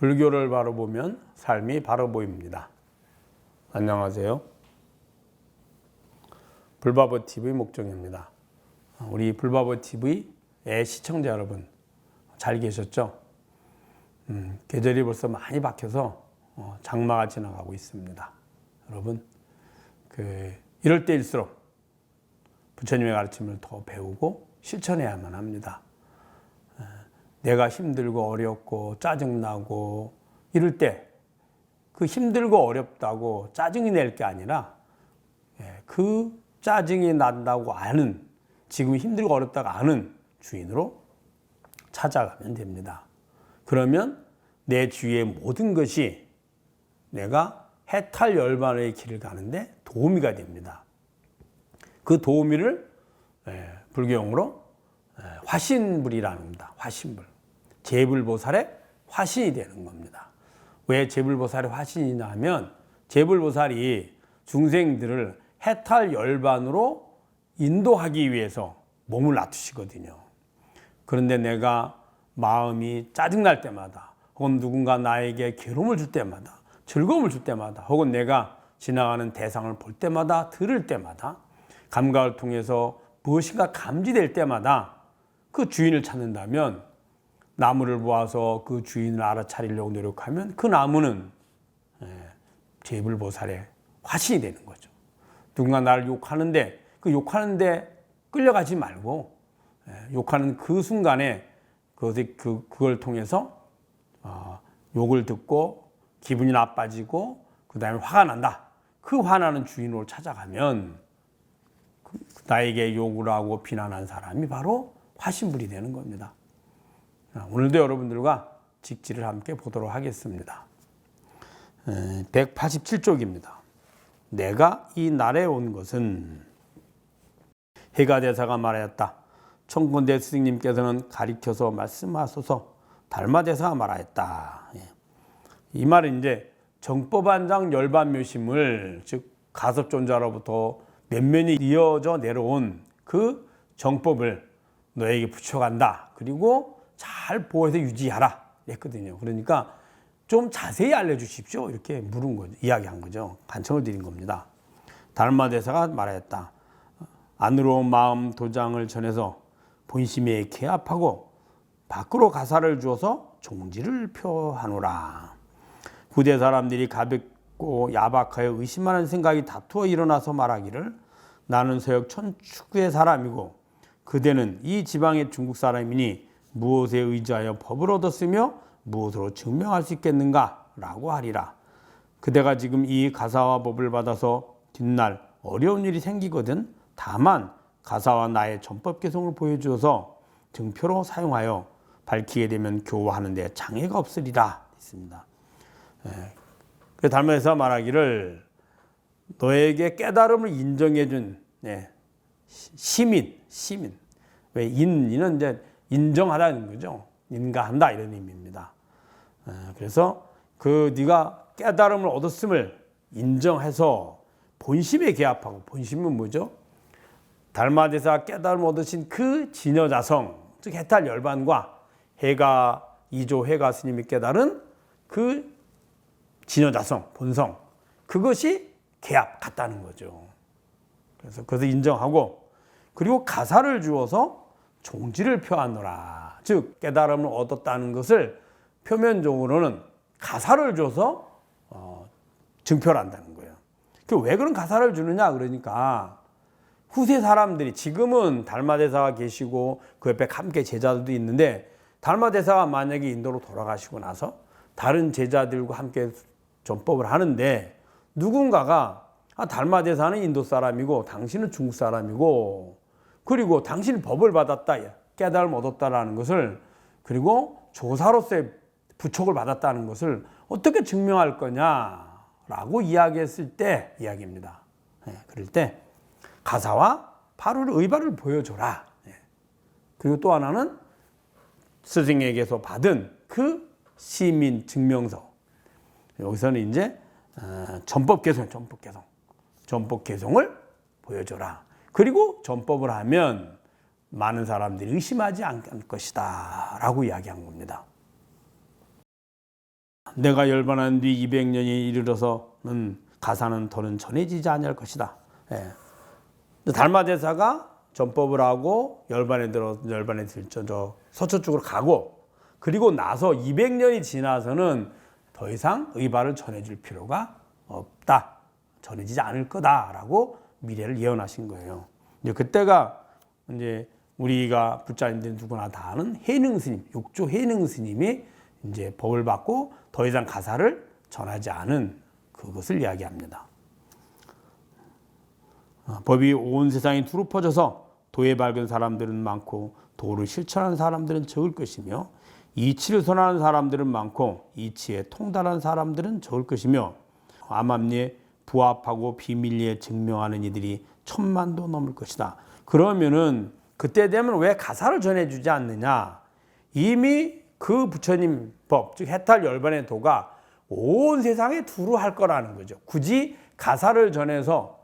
불교를 바로 보면 삶이 바로 보입니다. 안녕하세요. 불바보TV 목종입니다. 우리 불바보TV의 시청자 여러분 잘 계셨죠? 계절이 벌써 많이 바뀌어서 장마가 지나가고 있습니다. 여러분 이럴 때일수록 부처님의 가르침을 더 배우고 실천해야만 합니다. 내가 힘들고 어렵고 짜증나고 이럴 때 그 힘들고 어렵다고 짜증이 낼 게 아니라 그 짜증이 난다고 아는, 지금 힘들고 어렵다고 아는 주인으로 찾아가면 됩니다. 그러면 내 주위의 모든 것이 내가 해탈 열반의 길을 가는데 도우미가 됩니다. 그 도우미를 불교용어로 화신불이라는 겁니다. 화신불. 제불보살의 화신이 되는 겁니다. 왜 제불보살의 화신이냐 하면 제불보살이 중생들을 해탈 열반으로 인도하기 위해서 몸을 놔두시거든요. 그런데 내가 마음이 짜증날 때마다 혹은 누군가 나에게 괴로움을 줄 때마다 즐거움을 줄 때마다 혹은 내가 지나가는 대상을 볼 때마다 들을 때마다 감각을 통해서 무엇인가 감지될 때마다 그 주인을 찾는다면 나무를 보아서 그 주인을 알아차리려고 노력하면 그 나무는 제불보살의 화신이 되는 거죠. 누군가 나를 욕하는데 그 욕하는데 끌려가지 말고 욕하는 그 순간에 그걸 통해서 욕을 듣고 기분이 나빠지고 그 다음에 화가 난다. 그 화나는 주인으로 찾아가면 나에게 욕을 하고 비난한 사람이 바로 화신불이 되는 겁니다. 오늘도 여러분들과 직지를 함께 보도록 하겠습니다. 187쪽입니다. 내가 이 날에 온 것은 해가대사가 말하였다. 청건대 스승님께서는 가리켜서 말씀하소서 달마대사가 말하였다. 이 말은 이제 정법안장 열반묘심을 즉 가섭존자로부터 면면이 이어져 내려온 그 정법을 너에게 붙여간다. 그리고 잘 보호해서 유지하라 했거든요. 그러니까 좀 자세히 알려주십시오. 이렇게 물은 거죠. 이야기한 거죠. 간청을 드린 겁니다. 달마대사가 말하였다. 안으로 마음 도장을 전해서 본심에 개합하고 밖으로 가사를 주어서 종지를 표하노라. 후대 사람들이 가볍고 야박하여 의심하는 생각이 다투어 일어나서 말하기를 나는 서역 천축의 사람이고 그대는 이 지방의 중국 사람이니 무엇에 의지하여 법을 얻었으며 무엇으로 증명할 수 있겠는가 라고 하리라. 그대가 지금 이 가사와 법을 받아서 뒷날 어려운 일이 생기거든 다만 가사와 나의 전법 개성을 보여주어서 증표로 사용하여 밝히게 되면 교화하는 데 장애가 없으리라 했습니다. 그 달마대사가 말하기를 너에게 깨달음을 인정해 준 시민. 왜 인은 이제 인정하다는 거죠. 인가한다 이런 의미입니다. 그래서 네가 깨달음을 얻었음을 인정해서 본심에 개합하고 본심은 뭐죠? 달마대사 깨달음을 얻으신 그 진여자성 즉 해탈 열반과 해가 이조 해가 스님이 깨달은 그 진여자성 본성 그것이 개합 같다는 거죠. 그래서 그것을 인정하고 그리고 가사를 주어서 종지를 표하노라. 즉 깨달음을 얻었다는 것을 표면적으로는 가사를 줘서 증표를 한다는 거예요. 왜 그런 가사를 주느냐 그러니까 후세 사람들이 지금은 달마대사가 계시고 그 옆에 함께 제자들도 있는데 달마대사가 만약에 인도로 돌아가시고 나서 다른 제자들과 함께 전법을 하는데 누군가가 달마대사는 인도 사람이고 당신은 중국 사람이고 그리고 당신이 법을 받았다, 깨달음을 얻었다라는 것을 그리고 조사로서의 부촉을 받았다는 것을 어떻게 증명할 거냐라고 이야기했을 때 이야기입니다. 그럴 때 가사와 바로 의발을 보여줘라. 그리고 또 하나는 스승에게서 받은 그 시민 증명서. 여기서는 이제 전법 개성을 보여줘라. 그리고 전법을 하면 많은 사람들이 의심하지 않을 것이다 라고 이야기한 겁니다. 내가 열반한 뒤 200년이 이르러서는 가사는 더는 전해지지 아니할 것이다. 예. 달마대사가 전법을 하고 열반에 들저 서초 쪽으로 가고, 그리고 나서 200년이 지나서는 더 이상 의발을 전해줄 필요가 없다. 전해지지 않을 거다라고 미래를 예언하신 거예요. 이제 그때가 이제 우리가 불자님들 누구나 다 아는 해능 스님, 육조 해능 스님이 이제 법을 받고 더 이상 가사를 전하지 않은 그것을 이야기합니다. 법이 온 세상에 두루 퍼져서 도에 밝은 사람들은 많고 도를 실천하는 사람들은 적을 것이며 이치를 선하는 사람들은 많고 이치에 통달한 사람들은 적을 것이며 암암리에 부합하고 비밀리에 증명하는 이들이 1000만도 넘을 것이다. 그러면은 그때 되면 왜 가사를 전해주지 않느냐? 이미 그 부처님 법, 즉 해탈 열반의 도가 온 세상에 두루 할 거라는 거죠. 굳이 가사를 전해서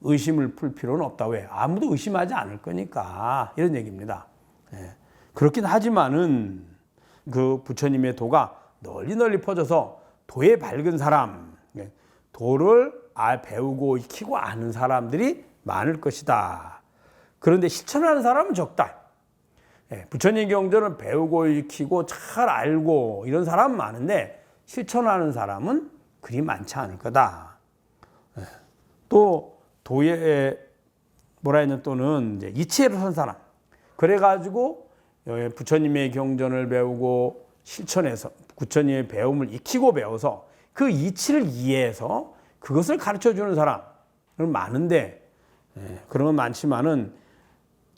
의심을 풀 필요는 없다. 왜? 아무도 의심하지 않을 거니까. 이런 얘기입니다. 그렇긴 하지만은 그 부처님의 도가 널리 퍼져서 도에 밝은 사람, 도를 배우고 익히고 아는 사람들이 많을 것이다. 그런데 실천하는 사람은 적다. 부처님 경전을 배우고 익히고 잘 알고 이런 사람은 많은데 실천하는 사람은 그리 많지 않을 거다. 또 도에 뭐라 했냐, 또는 이제 이치를 선 사람. 그래가지고 부처님의 경전을 배우고 실천해서 부처님의 배움을 익히고 배워서 그 이치를 이해해서 그것을 가르쳐주는 사람은 많은데, 그런 건 많지만은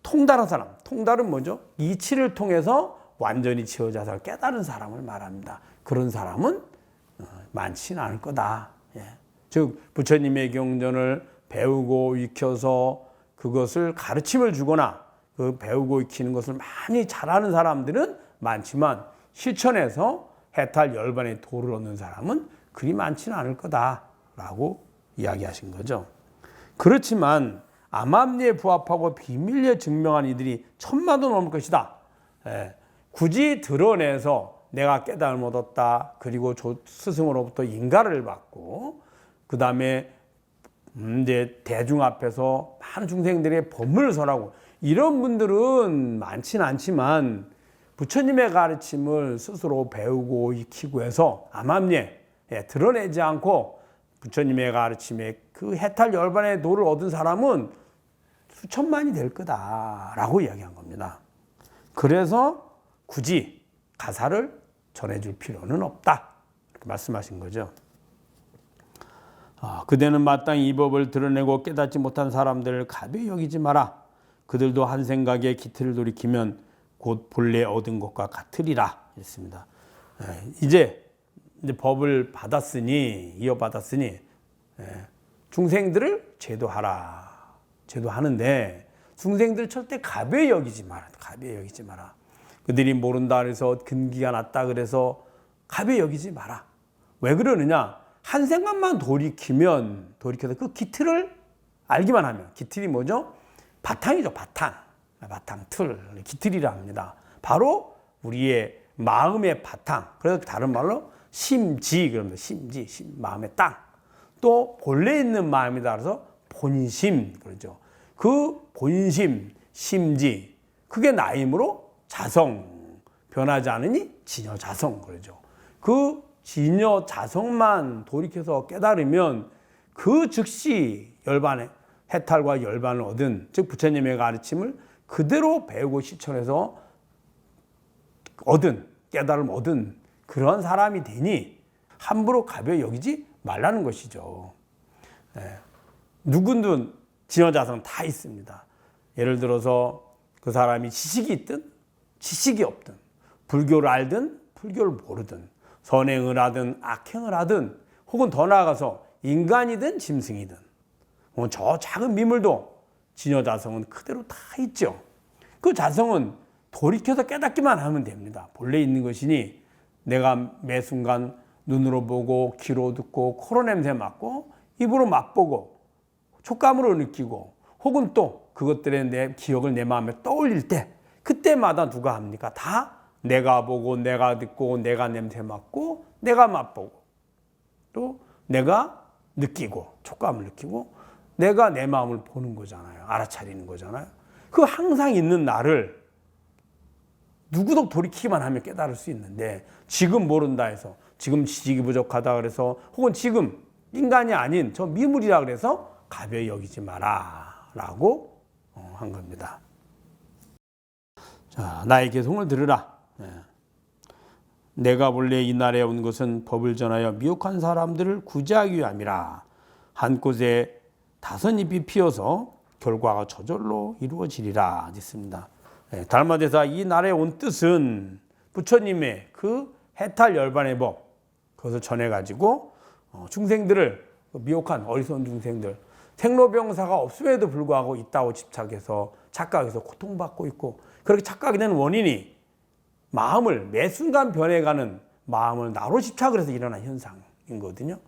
통달한 사람, 통달은 뭐죠? 이치를 통해서 완전히 지어져서 깨달은 사람을 말합니다. 그런 사람은 많지는 않을 거다. 즉 부처님의 경전을 배우고 익혀서 그것을 가르침을 주거나 그 배우고 익히는 것을 많이 잘하는 사람들은 많지만 실천해서 해탈 열반의 도를 얻는 사람은 그리 많지는 않을 거다라고 이야기하신 거죠. 그렇지만 암암리에 부합하고 비밀리에 증명한 이들이 1000만도 넘을 것이다. 굳이 드러내서 내가 깨달음을 얻었다, 그리고 스승으로부터 인가를 받고 그 다음에 이제 대중 앞에서 많은 중생들의 법문을 설하고 이런 분들은 많지는 않지만 부처님의 가르침을 스스로 배우고 익히고 해서 암암리에 드러내지 않고 부처님의 가르침에 그 해탈 열반의 도를 얻은 사람은 수천만이 될 거다라고 이야기한 겁니다. 그래서 굳이 가사를 전해줄 필요는 없다, 이렇게 말씀하신 거죠. 그대는 마땅히 이 법을 드러내고 깨닫지 못한 사람들을 가벼이 여기지 마라. 그들도 한 생각에 기틀을 돌이키면 곧 본래 얻은 것과 같으리라 했습니다. 이제 법을 받았으니, 이어받았으니 중생들을 제도하라. 제도하는데 중생들 절대 가벼이 여기지 마라. 가벼이 여기지 마라. 그들이 모른다 그래서 근기가 낮다 그래서 가벼이 여기지 마라. 왜 그러느냐? 한 생각만 돌이켜서 그 기틀을 알기만 하면, 기틀이 뭐죠? 바탕이죠. 바탕틀, 기틀이라 합니다. 바로 우리의 마음의 바탕. 그래서 다른 말로 심지, 그럽니다. 심지, 마음의 땅. 또 본래 있는 마음이 따라서 본심, 그러죠. 그 본심, 심지, 그게 나임으로 자성, 변하지 않으니 진여자성, 그러죠. 그 진여자성만 돌이켜서 깨달으면 그 즉시 열반의 해탈과 열반을 얻은, 즉 부처님의 가르침을 그대로 배우고 실천해서 얻은, 깨달음 얻은 그런 사람이 되니 함부로 가벼이 여기지 말라는 것이죠. 누구든 진여자성 다 있습니다. 예를 들어서 그 사람이 지식이 있든 지식이 없든, 불교를 알든 불교를 모르든, 선행을 하든 악행을 하든, 혹은 더 나아가서 인간이든 짐승이든 저 작은 미물도 진여자성은 그대로 다 있죠. 그 자성은 돌이켜서 깨닫기만 하면 됩니다. 본래 있는 것이니 내가 매 순간 눈으로 보고 귀로 듣고 코로 냄새 맡고 입으로 맛보고 촉감으로 느끼고, 혹은 또 그것들의 내 기억을 내 마음에 떠올릴 때 그때마다 누가 합니까? 다 내가 보고 내가 듣고 내가 냄새 맡고 내가 맛보고 또 내가 느끼고 촉감을 느끼고 내가 내 마음을 보는 거잖아요. 알아차리는 거잖아요. 그 항상 있는 나를 누구도 돌이키기만 하면 깨달을 수 있는데 지금 모른다 해서 지금 지식이 부족하다 그래서 혹은 지금 인간이 아닌 저 미물이라 그래서 가벼이 여기지 마라 라고 한 겁니다. 자, 나의 개송을 들으라. 내가 본래 이 날에 온 것은 법을 전하여 미혹한 사람들을 구제하기 위함이라. 한 꽃에 5잎이 피어서 결과가 저절로 이루어지리라 했습니다. 달마대사 이 날에 온 뜻은 부처님의 그 해탈 열반의 법 그것을 전해가지고 중생들을 미혹한 어리석은 중생들 생로병사가 없음에도 불구하고 있다고 집착해서 착각해서 고통받고 있고 그렇게 착각이 되는 원인이 마음을 매 순간 변해가는 마음을 나로 집착을 해서 일어난 현상이거든요.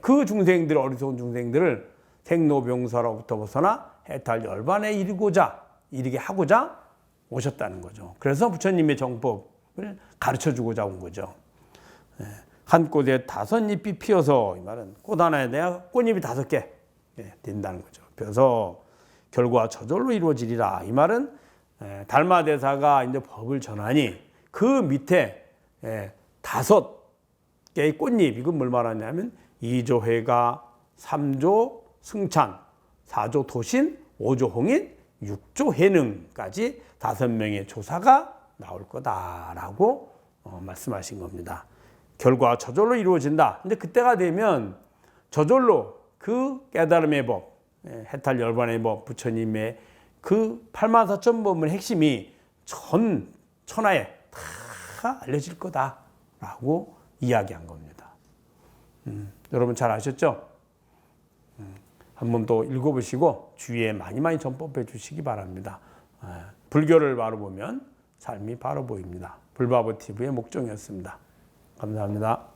그 중생들 어리석은 중생들을 생로병사로부터 벗어나 해탈 열반에 이르게 하고자 오셨다는 거죠. 그래서 부처님의 정법을 가르쳐 주고자 온 거죠. 한 꽃에 5잎이 피어서 이 말은 꽃 하나에 내가 꽃잎이 5개 된다는 거죠. 피어서 결과 저절로 이루어지리라. 이 말은 달마대사가 이제 법을 전하니 그 밑에 5개의 꽃잎 이건 뭘 말하냐면 2조 회가 3조 승찬 4조 도신 5조 홍인 6조 해능까지 5명의 조사가 나올 거다라고 말씀하신 겁니다. 결과 저절로 이루어진다. 근데 그때가 되면 저절로 그 깨달음의 법, 해탈 열반의 법, 부처님의 그 84,000법의 핵심이 전 천하에 다 알려질 거다라고 이야기한 겁니다. 여러분 잘 아셨죠? 한번 또 읽어보시고 주위에 많이 전법해 주시기 바랍니다. 불교를 바로 보면 삶이 바로 보입니다. 불바보 TV의 목종이었습니다. 감사합니다.